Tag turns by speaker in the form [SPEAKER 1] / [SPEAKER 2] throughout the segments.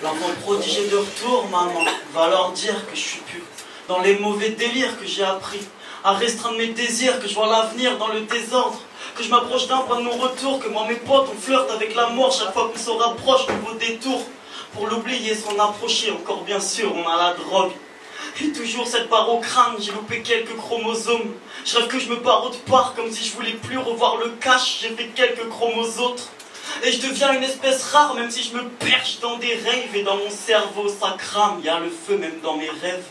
[SPEAKER 1] L'enfant prodigé de retour, maman, va leur dire que je suis pur. Dans les mauvais délires que j'ai appris à restreindre mes désirs, que je vois l'avenir dans le désordre, que je m'approche d'un point de non-retour, que moi mes potes on flirte avec la mort chaque fois qu'on se rapproche, nouveau détour. Pour l'oublier, s'en approcher, encore bien sûr, on a la drogue. Et toujours cette barre au crâne, j'ai loupé quelques chromosomes. Je rêve que je me barre autre part, comme si je voulais plus revoir le cache, j'ai fait quelques chromosomes. Et je deviens une espèce rare, même si je me perche dans des rêves. Et dans mon cerveau ça crame, y a le feu même dans mes rêves.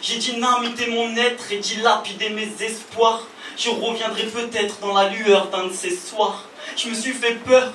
[SPEAKER 1] J'ai dynamité mon être et dilapidé mes espoirs. Je reviendrai peut-être dans la lueur d'un de ces soirs. Je me suis fait peur,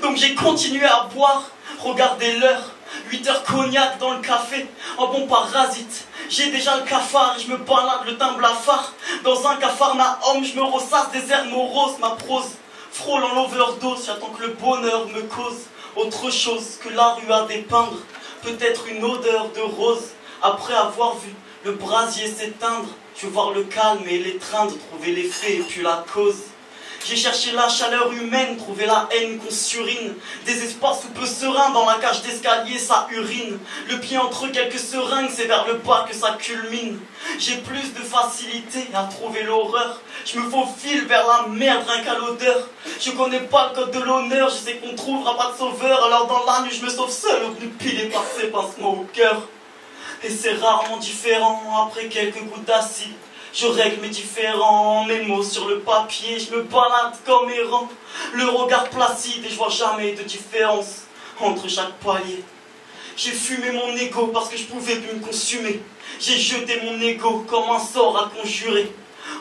[SPEAKER 1] donc j'ai continué à boire. Regardez l'heure, 8 heures cognac dans le café, un bon parasite. J'ai déjà le cafard et je me balade le teint blafard. Dans un capharnaüm, je me ressasse des airs moroses. Ma prose frôle en overdose, j'attends que le bonheur me cause autre chose que la rue à dépeindre. Peut-être une odeur de rose. Après avoir vu le brasier s'éteindre, je veux voir le calme et l'étreindre, trouver l'effet et puis la cause. J'ai cherché la chaleur humaine, trouvé la haine qu'on surine. Des espaces où peu serein, dans la cage d'escalier ça urine. Le pied entre quelques seringues, c'est vers le bas que ça culmine. J'ai plus de facilité à trouver l'horreur. Je me faufile vers la merde rien qu'à l'odeur. Je connais pas le code de l'honneur, je sais qu'on trouvera pas de sauveur. Alors dans la nuit je me sauve seul, au pile et par ses pincements au cœur. Et c'est rarement différent, après quelques gouttes d'acide. Je règle mes différends, mes mots sur le papier, je me balade comme errant, le regard placide et je vois jamais de différence entre chaque palier. J'ai fumé mon ego parce que je pouvais plus me consumer. J'ai jeté mon ego comme un sort à conjurer.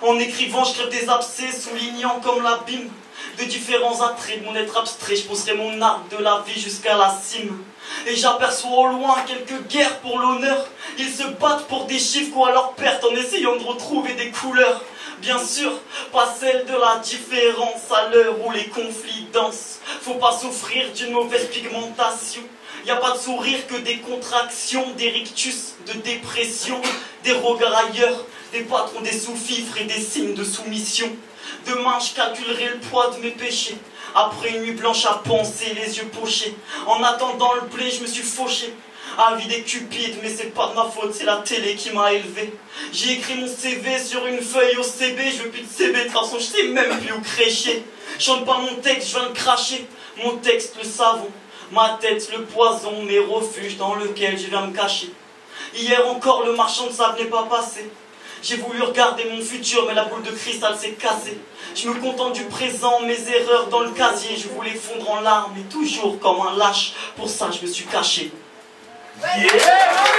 [SPEAKER 1] En écrivant, je crève des abcès, soulignant comme l'abîme de différents attraits de mon être abstrait. Je pousserai mon arc de la vie jusqu'à la cime. Et j'aperçois au loin quelques guerres pour l'honneur. Ils se battent pour des chiffres ou à leur perte en essayant de retrouver des couleurs. Bien sûr, pas celle de la différence à l'heure où les conflits dansent. Faut pas souffrir d'une mauvaise pigmentation. Y a pas de sourire que des contractions, des rictus, de dépression, des regards ailleurs, des patrons, des sous-fifres et des signes de soumission. Demain je calculerai le poids de mes péchés. Après une nuit blanche à penser, les yeux pochés. En attendant le blé, je me suis fauché. Avis des cupides, mais c'est pas de ma faute, c'est la télé qui m'a élevé. J'ai écrit mon CV sur une feuille au CB. Je veux plus de CB, de toute façon je sais même plus où crécher. Je chante pas mon texte, je viens le cracher. Mon texte, le savon, ma tête, le poison, mes refuges dans lequel je viens me cacher. Hier encore, le marchand de sable n'est pas passé. J'ai voulu regarder mon futur, mais la boule de cristal s'est cassée. Je me contente du présent, mes erreurs dans le casier. Je voulais fondre en larmes, et toujours comme un lâche. Pour ça, je me suis caché. Yeah!